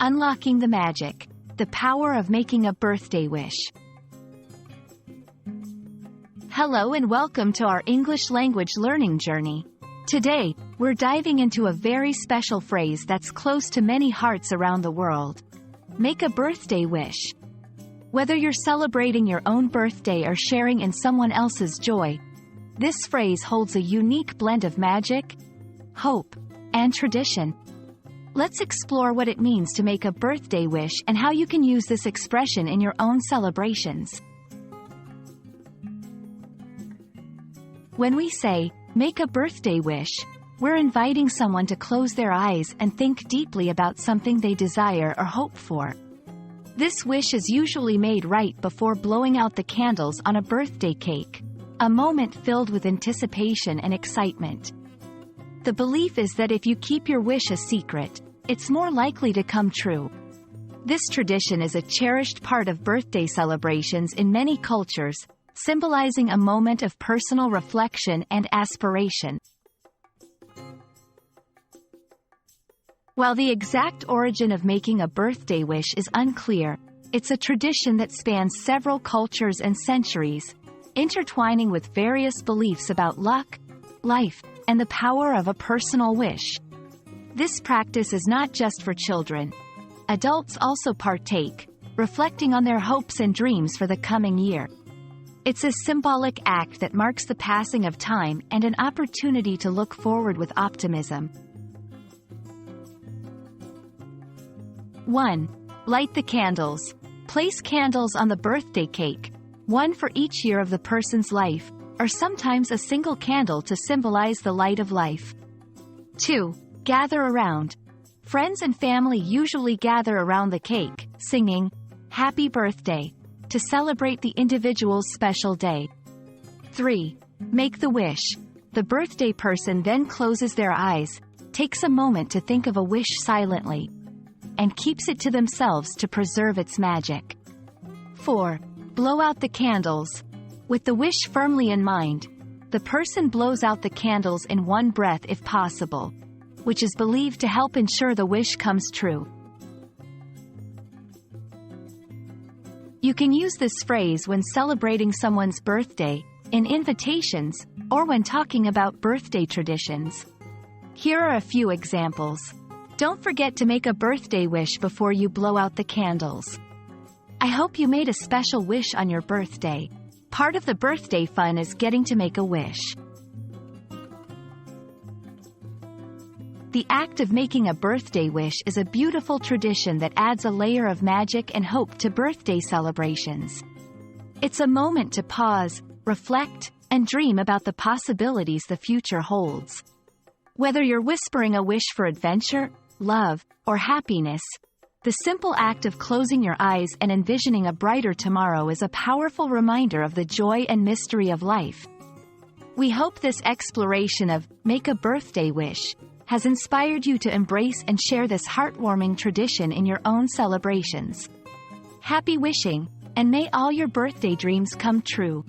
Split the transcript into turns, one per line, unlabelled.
Unlocking the magic. The power of making a birthday wish. Hello and welcome to our English language learning journey. Today, we're diving into a very special phrase that's close to many hearts around the world. Make a birthday wish. Whether you're celebrating your own birthday or sharing in someone else's joy, this phrase holds a unique blend of magic, hope, and tradition. Let's explore what it means to make a birthday wish and how you can use this expression in your own celebrations. When we say, make a birthday wish, we're inviting someone to close their eyes and think deeply about something they desire or hope for. This wish is usually made right before blowing out the candles on a birthday cake, a moment filled with anticipation and excitement. The belief is that if you keep your wish a secret, it's more likely to come true. This tradition is a cherished part of birthday celebrations in many cultures, symbolizing a moment of personal reflection and aspiration. While the exact origin of making a birthday wish is unclear, it's a tradition that spans several cultures and centuries, intertwining with various beliefs about luck, life, and the power of a personal wish. This practice is not just for children. Adults also partake, reflecting on their hopes and dreams for the coming year. It's a symbolic act that marks the passing of time and an opportunity to look forward with optimism. 1. Light the candles. Place candles on the birthday cake, one for each year of the person's life, or sometimes a single candle to symbolize the light of life. 2. Gather around. Friends and family usually gather around the cake, singing, "Happy Birthday," to celebrate the individual's special day. 3. Make the wish. The birthday person then closes their eyes, takes a moment to think of a wish silently, and keeps it to themselves to preserve its magic. 4. Blow out the candles. With the wish firmly in mind, the person blows out the candles in one breath if possible, which is believed to help ensure the wish comes true. You can use this phrase when celebrating someone's birthday, in invitations, or when talking about birthday traditions. Here are a few examples. Don't forget to make a birthday wish before you blow out the candles. I hope you made a special wish on your birthday. Part of the birthday fun is getting to make a wish. The act of making a birthday wish is a beautiful tradition that adds a layer of magic and hope to birthday celebrations. It's a moment to pause, reflect, and dream about the possibilities the future holds. Whether you're whispering a wish for adventure, love, or happiness, the simple act of closing your eyes and envisioning a brighter tomorrow is a powerful reminder of the joy and mystery of life. We hope this exploration of Make a Birthday Wish has inspired you to embrace and share this heartwarming tradition in your own celebrations. Happy wishing, and may all your birthday dreams come true.